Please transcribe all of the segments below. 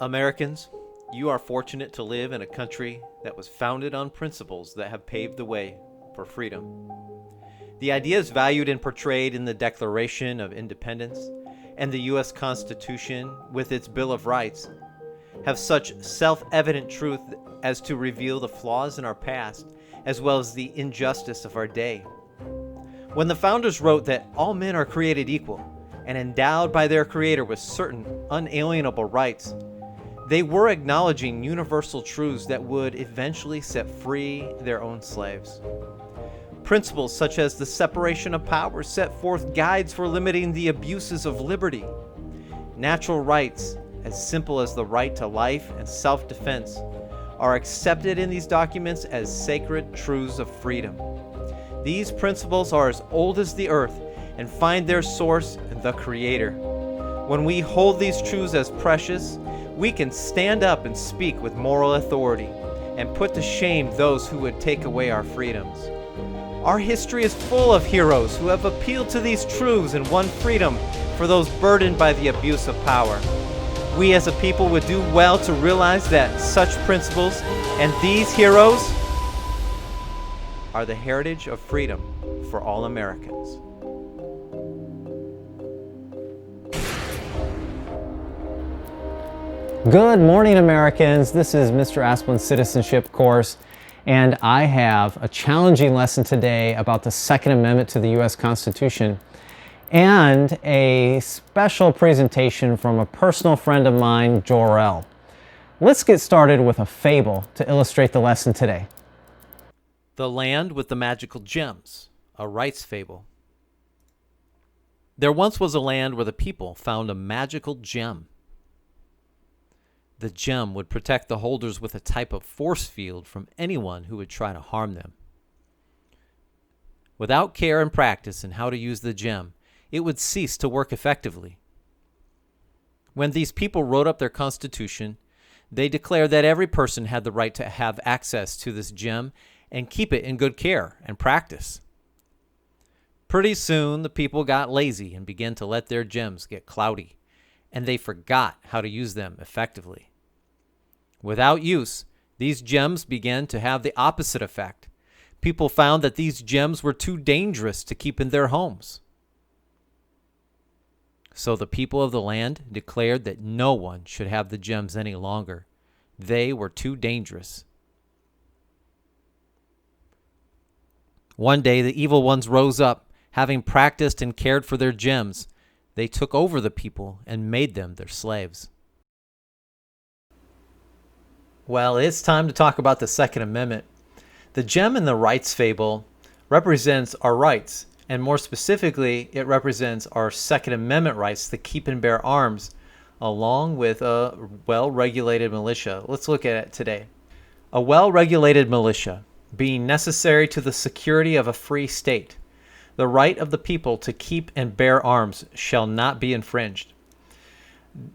Americans, you are fortunate to live in a country that was founded on principles that have paved the way for freedom. The ideas valued and portrayed in the Declaration of Independence and the U.S. Constitution with its Bill of Rights have such self-evident truth as to reveal the flaws in our past as well as the injustice of our day. When the founders wrote that all men are created equal and endowed by their Creator with certain unalienable rights, they were acknowledging universal truths that would eventually set free their own slaves. Principles such as the separation of powers set forth guides for limiting the abuses of liberty. Natural rights, as simple as the right to life and self-defense, are accepted in these documents as sacred truths of freedom. These principles are as old as the earth and find their source in the Creator. When we hold these truths as precious, we can stand up and speak with moral authority and put to shame those who would take away our freedoms. Our history is full of heroes who have appealed to these truths and won freedom for those burdened by the abuse of power. We as a people would do well to realize that such principles and these heroes are the heritage of freedom for all Americans. Good morning, Americans. This is Mr. Asplin's Citizenship course, and I have a challenging lesson today about the Second Amendment to the U.S. Constitution and a special presentation from a personal friend of mine, Jorell. Let's get started with a fable to illustrate the lesson today. The Land with the Magical Gems, a rights fable. There once was a land where the people found a magical gem. The gem would protect the holders with a type of force field from anyone who would try to harm them. Without care and practice in how to use the gem, it would cease to work effectively. When these people wrote up their constitution, they declared that every person had the right to have access to this gem and keep it in good care and practice. Pretty soon, the people got lazy and began to let their gems get cloudy, and they forgot how to use them effectively. Without use, these gems began to have the opposite effect. People found that these gems were too dangerous to keep in their homes. So the people of the land declared that no one should have the gems any longer. They were too dangerous. One day, the evil ones rose up, having practiced and cared for their gems. They took over the people and made them their slaves. Well, it's time to talk about the Second Amendment. The gem in the rights fable represents our rights, and more specifically, it represents our Second Amendment rights to keep and bear arms, along with a well-regulated militia. Let's look at it today. A well-regulated militia, being necessary to the security of a free state. The right of the people to keep and bear arms shall not be infringed.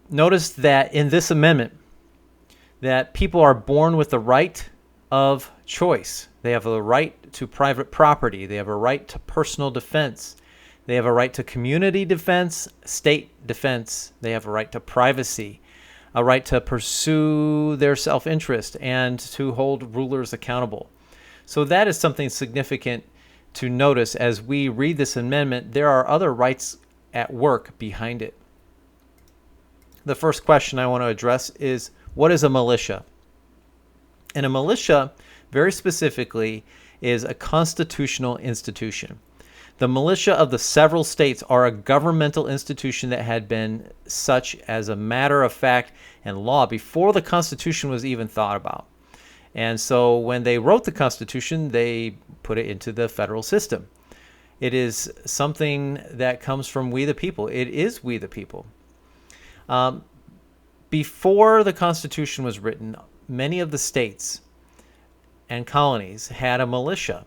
Notice that in this amendment, that people are born with the right of choice. They have a right to private property. They have a right to personal defense. They have a right to community defense, state defense. They have a right to privacy, a right to pursue their self-interest, and to hold rulers accountable. So that is something significant to notice as we read this amendment. There are other rights at work behind it. The first question I want to address is, what is a militia? And a militia, very specifically, is a constitutional institution. The militia of the several states are a governmental institution that had been such as a matter of fact and law before the Constitution was even thought about. And so when they wrote the Constitution, they put it into the federal system. It is something that comes from we the people. It is we the people. Before the Constitution was written, many of the states and colonies had a militia,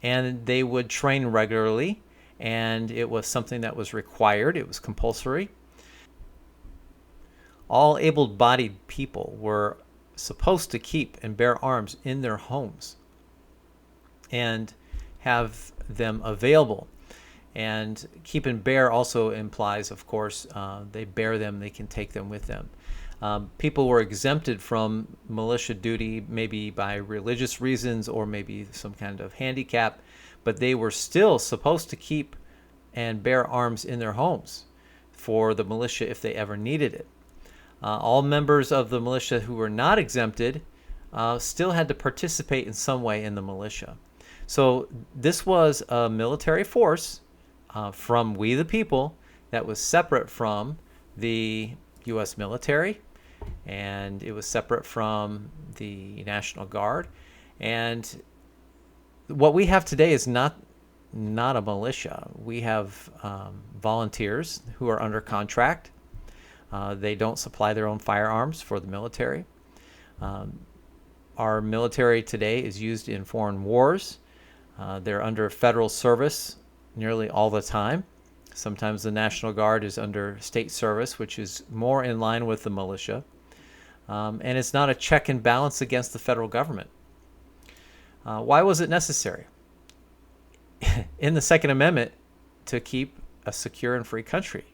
and they would train regularly, and it was something that was required. It was compulsory. All able-bodied people were supposed to keep and bear arms in their homes and have them available. And keep and bear also implies, of course, they bear them, they can take them with them. People were exempted from militia duty, maybe by religious reasons or maybe some kind of handicap, but they were still supposed to keep and bear arms in their homes for the militia if they ever needed it. All members of the militia who were not exempted still had to participate in some way in the militia. So this was a military force from we the people that was separate from the U.S. military, and it was separate from the National Guard. And what we have today is not a militia. We have volunteers who are under contract. They don't supply their own firearms for the military. Our military today is used in foreign wars. They're under federal service nearly all the time. Sometimes the National Guard is under state service, which is more in line with the militia. And it's not a check and balance against the federal government. Why was it necessary? In the Second Amendment, to keep a secure and free country,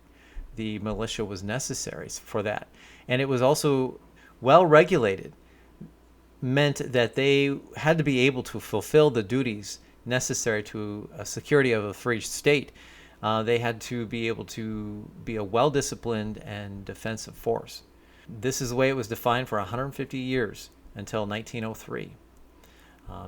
the militia was necessary for that. And it was also well regulated, meant that they had to be able to fulfill the duties necessary to a security of a free state. They had to be able to be a well-disciplined and defensive force. This is the way it was defined for 150 years until 1903.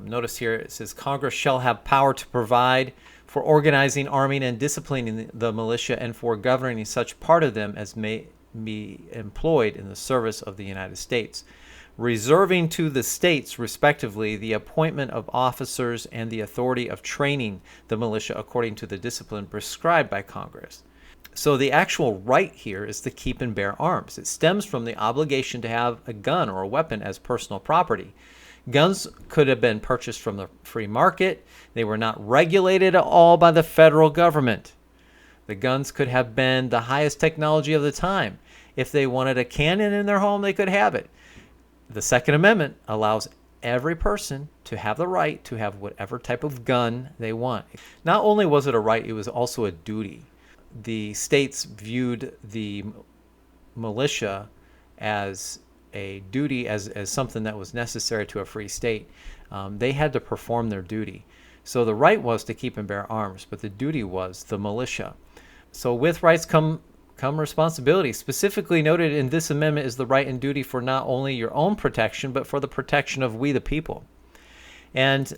Notice here it says, Congress shall have power to provide for organizing, arming, and disciplining the militia and for governing such part of them as may be employed in the service of the United States, reserving to the states, respectively, the appointment of officers and the authority of training the militia according to the discipline prescribed by Congress. So the actual right here is to keep and bear arms. It stems from the obligation to have a gun or a weapon as personal property. Guns could have been purchased from the free market. They were not regulated at all by the federal government. The guns could have been the highest technology of the time. If they wanted a cannon in their home, they could have it. The Second Amendment allows every person to have the right to have whatever type of gun they want. Not only was it a right, it was also a duty. The states viewed the militia as a duty, as something that was necessary to a free state. They had to perform their duty. So the right was to keep and bear arms, but the duty was the militia. So with rights come responsibility. Specifically noted in this amendment is the right and duty for not only your own protection, but for the protection of we the people. And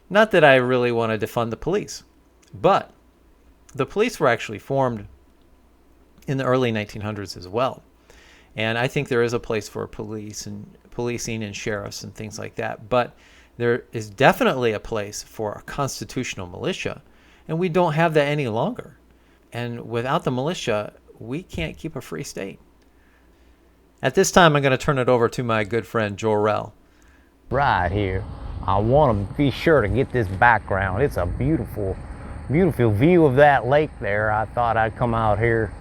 not that I really want to defund the police, but the police were actually formed in the early 1900s as well. And I think there is a place for police and policing and sheriffs and things like that. But there is definitely a place for a constitutional militia, and we don't have that any longer. And without the militia, we can't keep a free state. At this time, I'm going to turn it over to my good friend Jorell. Right here, I want to be sure to get this background. It's a beautiful, beautiful view of that lake there. I thought I'd come out here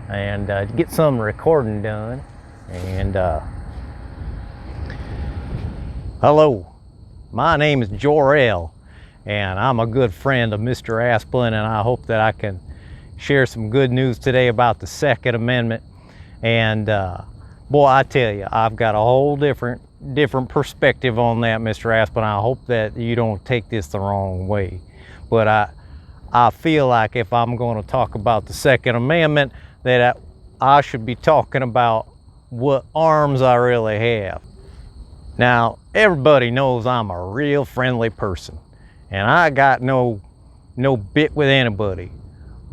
and get some recording done. And hello, my name is Jorell, and I'm a good friend of Mr. Asplin, and I hope that I can share some good news today about the Second Amendment. And boy, I tell you, I've got a whole different perspective on that, Mr. Asplin. I hope that you don't take this the wrong way, but I feel like if I'm going to talk about the Second Amendment, that I should be talking about what arms I really have. Now, everybody knows I'm a real friendly person, and I got no bit with anybody.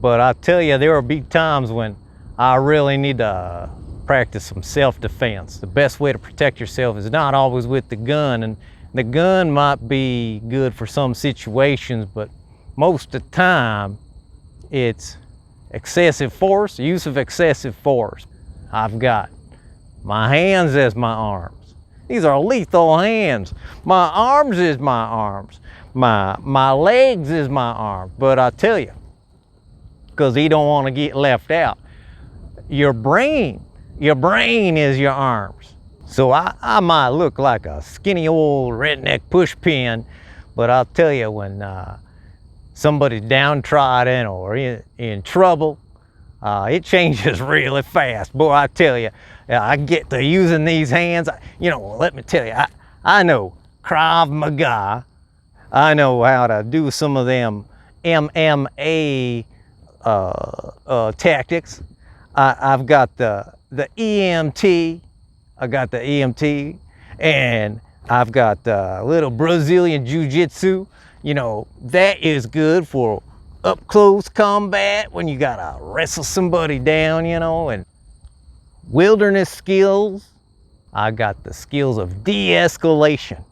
But I tell you, there will be times when I really need to practice some self-defense. The best way to protect yourself is not always with the gun, and the gun might be good for some situations, but most of the time it's excessive force, use of excessive force. I've got my hands as my arms. These are lethal hands. My arms is my arms. My legs is my arms. But I tell you, because he don't want to get left out, your brain is your arms. So I might look like a skinny old redneck pushpin, but I'll tell you, when somebody's downtrodden or in trouble, it changes really fast. Boy, I tell you, I get to using these hands. You know, let me tell you, I know Krav Maga. I know how to do some of them MMA tactics. I've got the EMT. I got the EMT, and I've got the little Brazilian Jiu-Jitsu. You know, that is good for up close combat when you gotta wrestle somebody down, you know. And wilderness skills, I got the skills of de-escalation.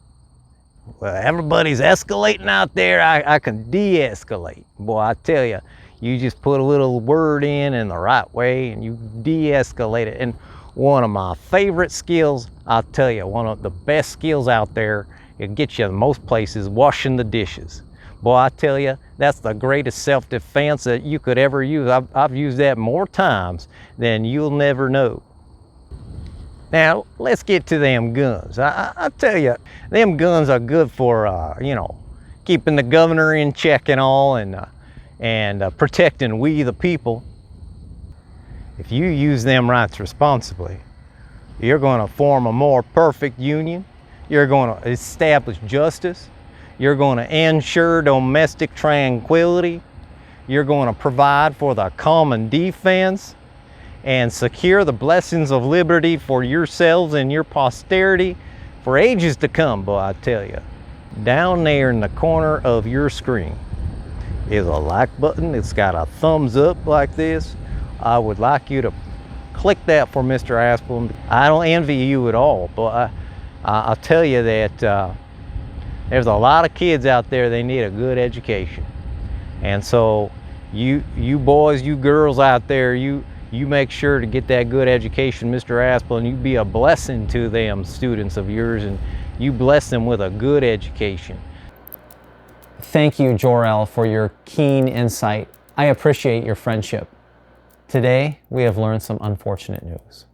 Well, everybody's escalating out there, I can de-escalate. Boy, I tell you, you just put a little word in the right way and you de-escalate it. And one of my favorite skills, I'll tell you, one of the best skills out there, it gets you in most places, washing the dishes. Boy, I tell you, that's the greatest self-defense that you could ever use. I've used that more times than you'll never know. Now, let's get to them guns. I tell you, them guns are good for, you know, keeping the governor in check and all, and protecting we the people. If you use them rights responsibly, you're going to form a more perfect union. You're going to establish justice. You're going to ensure domestic tranquility. You're going to provide for the common defense and secure the blessings of liberty for yourselves and your posterity for ages to come. Boy, I tell you, down there in the corner of your screen is a like button. It's got a thumbs up like this. I would like you to click that for Mr. Asplin. I don't envy you at all, but I'll tell you that there's a lot of kids out there, they need a good education. And so you boys, you girls out there, you make sure to get that good education, Mr. Asplin. You be a blessing to them students of yours, and you bless them with a good education. Thank you, Jorell, for your keen insight. I appreciate your friendship. Today, we have learned some unfortunate news.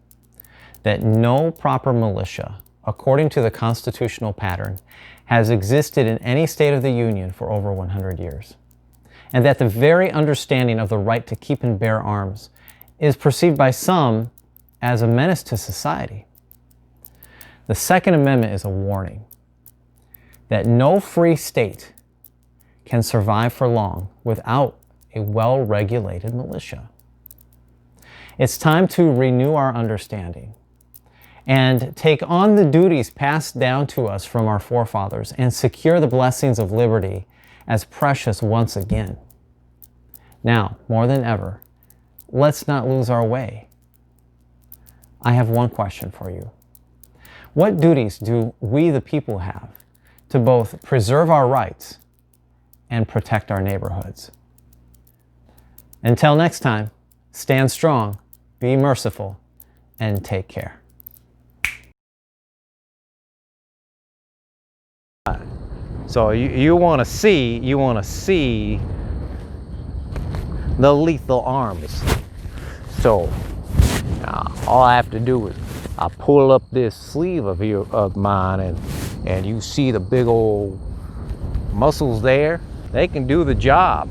That no proper militia, according to the constitutional pattern, has existed in any state of the Union for over 100 years. And that the very understanding of the right to keep and bear arms is perceived by some as a menace to society. The Second Amendment is a warning that no free state can survive for long without a well-regulated militia. It's time to renew our understanding and take on the duties passed down to us from our forefathers and secure the blessings of liberty as precious once again. Now, more than ever, let's not lose our way. I have one question for you. What duties do we the people have to both preserve our rights and protect our neighborhoods? Until next time, stand strong, be merciful, and take care. So you want to see the lethal arms. So all I have to do is I pull up this sleeve of mine, and you see the big old muscles there. They can do the job.